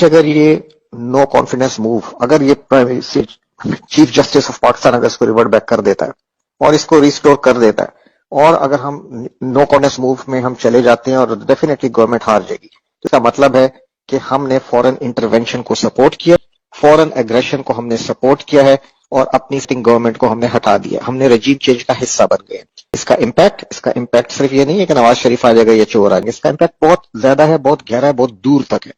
آج اگر یہ نو کانفیڈنس موو اگر یہ چیف جسٹس آف پاکستان اگر اس کو ریورٹ بیک کر دیتا ہے اور اس کو ریسٹور کر دیتا ہے اور اگر ہم نو کانفیڈنس موو میں ہم چلے جاتے ہیں اور ڈیفینیٹلی گورنمنٹ ہار جائے گی، تو اس کا مطلب ہے کہ ہم نے فورن انٹروینشن کو سپورٹ کیا، فورن ایگریشن کو ہم نے سپورٹ کیا ہے اور اپنی سٹنگ گورنمنٹ کو ہم نے ہٹا دیا، ہم نے رجیم چینج کا حصہ بن گئے۔ اس کا امپیکٹ صرف یہ نہیں ہے کہ نواز شریف آ جائے گا یا چور آئیں گے، اس کا امپیکٹ بہت زیادہ ہے، بہت گہرا ہے، بہت دور تک ہے۔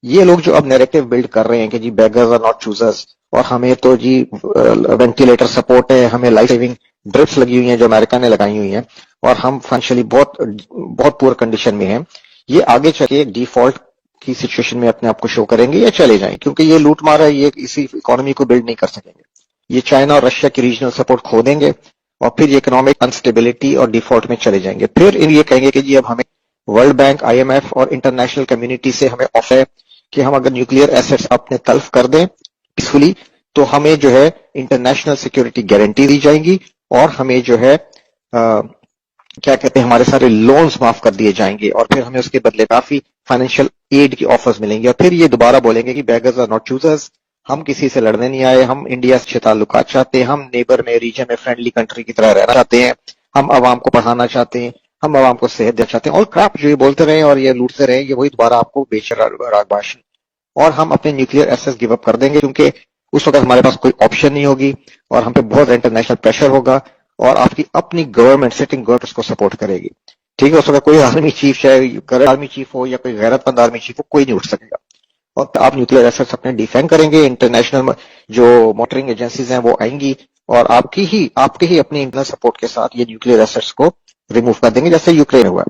یہ لوگ جو اب نیریٹو بلڈ کر رہے ہیں کہ جی بیگرز آر ناٹ چوزرز، اور ہمیں تو جی وینٹیلیٹر سپورٹ ہے، ہمیں لائف سیونگ ڈرپس لگی ہوئی ہیں جو امریکہ نے لگائی ہوئی ہیں، اور ہم فائنینشلی بہت پور کنڈیشن میں ہیں، یہ آگے چل کے ڈیفالٹ کی سچویشن میں اپنے آپ کو شو کریں گے یا چلے جائیں، کیونکہ یہ لوٹ مارا ہے، یہ اسی اکانومی کو بلڈ نہیں کر سکیں گے۔ یہ چائنا اور رشیا کی ریجنل سپورٹ کھو دیں گے اور پھر یہ اکنامک انسٹیبلٹی اور ڈیفالٹ میں چلے جائیں گے۔ پھر یہ کہیں گے کہ جی اب ہمیں World Bank, I M F اور انٹرنیشنل کمیونٹی سے ہمیں آفر ہے کہ ہم اگر نیوکلیئر ایسٹس اپنے تلف کر دیں پیسفلی تو ہمیں جو ہے انٹرنیشنل سیکورٹی گارنٹی دی جائیں گی اور ہمیں جو ہے کیا کہتے ہیں ہمارے سارے لونز معاف کر دیے جائیں گے، اور پھر ہمیں اس کے بدلے کافی فائنینشیل ایڈ کی آفرز ملیں گے، اور پھر یہ دوبارہ بولیں گے کہ بیگرز آر ناٹ چوزرز، ہم کسی سے لڑنے نہیں آئے، ہم انڈیا سے تعلقات چاہتے ہیں، ہم نیبر میں ریجن میں فرینڈلی کنٹری کی طرح رہنا چاہتے ہیں، ہم عوام کو پڑھانا چاہتے ہیں، ہم عوام کو صحت دینا چاہتے ہیں، اور کراپ جو یہ بولتے رہے اور یہ لوٹتے رہے، یہ وہی دوبارہ آپ کو بیچ راگ باشن، اور ہم اپنے نیوکلیئر ایسس گیو اپ کر دیں گے، کیونکہ اس وقت ہمارے پاس کوئی آپشن نہیں ہوگی اور ہم پہ بہت انٹرنیشنل پریشر ہوگا اور آپ کی اپنی گورنمنٹ سٹنگ گورنمنٹ اس کو سپورٹ کرے گی۔ ٹھیک ہے، اس وقت کوئی آرمی چیف چاہے کرنٹ آرمی چیف ہو یا کوئی غیرت مند آرمی چیف ہو، کوئی نہیں اٹھ سکے گا، اور آپ نیوکلیئر ایسٹس اپنے ڈیفینڈ کریں گے، انٹرنیشنل جو مانیٹرنگ ایجنسیز ہیں وہ آئیں گی اور آپ کے ہی اپنی انٹرنل سپورٹ کے ساتھ یہ نیوکلیئر ایسٹس کو ریموو کر دیں گے، جیسے یوکرین ہوا۔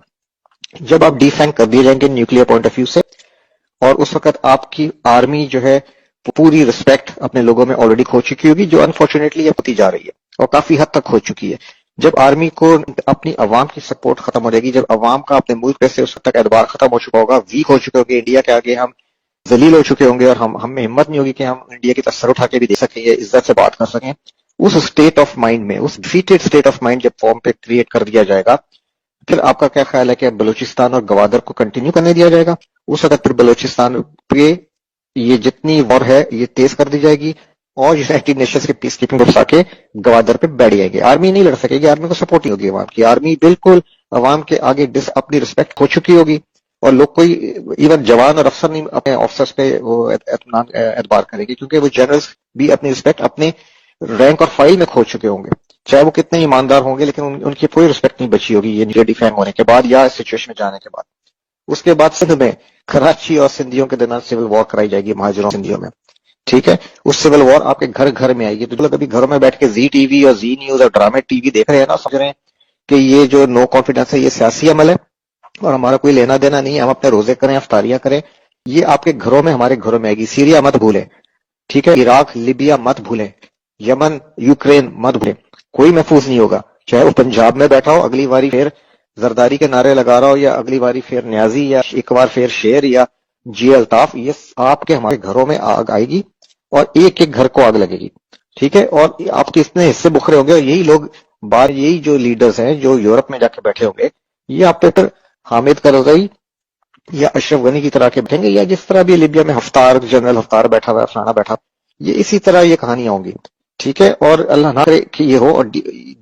جب آپ ڈیفینڈ کر دیے جائیں گے نیوکلیئر پوائنٹ آف ویو سے، اور اس وقت آپ کی آرمی جو ہے پوری رسپیکٹ اپنے لوگوں میں آلریڈی کھو چکی ہوگی، جو انفارچونیٹلی یہ ہوتی جا رہی ہے اور کافی حد تک کھو چکی ہے۔ جب آرمی کو اپنی عوام کی سپورٹ ختم ہو جائے گی، جب عوام کا اپنے ملک پہ سے اس وقت تک اعتبار ختم ہو چکا ہوگا، ویک ہو چکے ہوگے، انڈیا کے آگے ہم ذلیل ہو چکے ہوں گے اور ہم میں ہمت نہیں ہوگی کہ ہم انڈیا کی طرف سر اٹھا کے بھی دے سکیں یا عزت سے بات کر سکیں، اس اسٹیٹ آف مائنڈ میں، اس ڈیفیٹڈ اسٹیٹ آف مائنڈ جب فارم پہ کریٹ کر دیا جائے گا، پھر آپ کا کیا خیال ہے کہ بلوچستان اور گوادر کو کنٹینیو کرنے دیا جائے گا؟ اس وقت پھر بلوچستان پہ یہ جتنی وار ہے یہ تیز کر دی جائے گی اور یونائٹڈ نیشنز کے پیس کیپنگ گروپس آ کے گوادر پہ بیٹھ جائیں گے۔ آرمی نہیں لڑ سکے گی، آرمی کو سپورٹ نہیں ہوگی عوام کی، آرمی بالکل عوام کے آگے اپنی رسپیکٹ کھو چکی ہوگی، اور لوگ کوئی ایون جوان اور افسر نہیں اپنے آفیسرز پہ وہ اعتبار کرے گی، کیونکہ وہ جنرلز بھی اپنی رسپیکٹ اپنے رینک اور فائل میں کھو چکے ہوں گے، چاہے وہ کتنے ایماندار ہوں گے، لیکن ان کی کوئی رسپیکٹ نہیں بچی ہوگی یہ ڈیفینگ ہونے کے بعد یا اس سچویشن میں جانے کے بعد۔ اس کے بعد سندھ میں کراچی اور سندھیوں کے درمیان سول وار کرائی جائے گی، مہاجروں سندھیوں میں، ٹھیک ہے، اس سول وار آپ کے گھر گھر میں آئے گی۔ تو جو لوگ ابھی گھروں میں بیٹھ کے زی ٹی وی اور زی نیوز اور ڈرامے ٹی وی دیکھ رہے ہیں نا، سمجھ رہے ہیں کہ یہ جو نو کانفیڈنس ہے یہ سیاسی عمل ہے اور ہمارا کوئی لینا دینا نہیں ہے، ہم اپنے روزے کریں، افطاریاں کریں، یہ آپ کے گھروں میں ہمارے گھروں میں آئے گی۔ سیریا مت بھولیں، ٹھیک ہے، عراق لیبیا مت بھولیں، یمن یوکرین مت بھولیں، کوئی محفوظ نہیں ہوگا، چاہے وہ پنجاب میں بیٹھا ہو اگلی باری پھر زرداری کے نعرے لگا رہا ہو، یا اگلی باری پھر نیازی، یا ایک بار پھر شیر یا جی الطاف، یہ آپ کے ہمارے گھروں میں آگ آئے گی اور ایک ایک گھر کو آگ لگے گی، ٹھیک ہے، اور آپ کے اتنے حصے بکھرے ہوں گے، اور یہی لوگ یہی جو لیڈرز ہیں جو یورپ میں جا کے بیٹھے ہوں گے، یہ آپ پہ پھر حامد کرزئی یا اشرف غنی کی طرح کے بیٹھیں گے، یا جس طرح بھی لیبیا میں جنرل ہفتار بیٹھا ہوا ہے، فلانا بیٹھا، یہ اسی طرح یہ کہانیاں ہوں گی، ٹھیک ہے، اور اللہ نہ کرے کہ یہ ہو، اور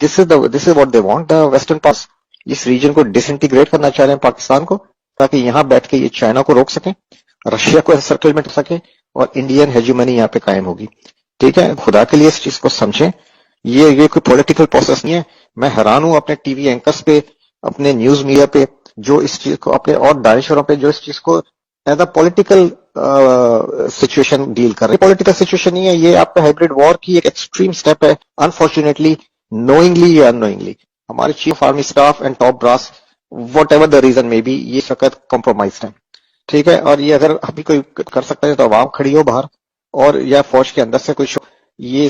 this is what they want, the western پاس اس ریجن کو ڈس انٹیگریٹ کرنا چاہ رہے ہیں پاکستان کو، تاکہ یہاں بیٹھ کے یہ چائنا کو روک سکیں، رشیا کو سرکلمنٹ کر سکیں، اور انڈین ہیجمنی یہاں پہ قائم ہوگی، ٹھیک ہے۔ خدا کے لیے اس چیز کو سمجھیں، یہ کوئی پولیٹیکل پروسیس نہیں ہے۔ میں حیران ہوں اپنے ٹی وی اینکرز پہ، اپنے نیوز میڈیا پہ، جو اس چیز کو اپنے اور دانشوروں پہ جو اس چیز کو as a political situation deal کر رہے ہیں۔ پولیٹیکل سچویشن نہیں ہے، یہ آپ کا ہائبرڈ وار کی ایک ایکسٹریم سٹیپ ہے، انفارچونیٹلی نوئنگلی یا انوئنگلی۔ ہمارے chief army staff and top brass what ever the reason میں بی، یہ فقط کمپرومائزڈ ہے، ٹھیک ہے، اور یہ اگر ابھی کوئی کر سکتا ہے تو عوام کھڑی ہو باہر، اور یا فوج کے اندر سے کوئی یہ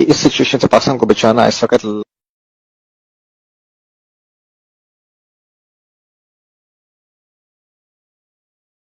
اس سچویشن سے پاکستان کو بچانا اس وقت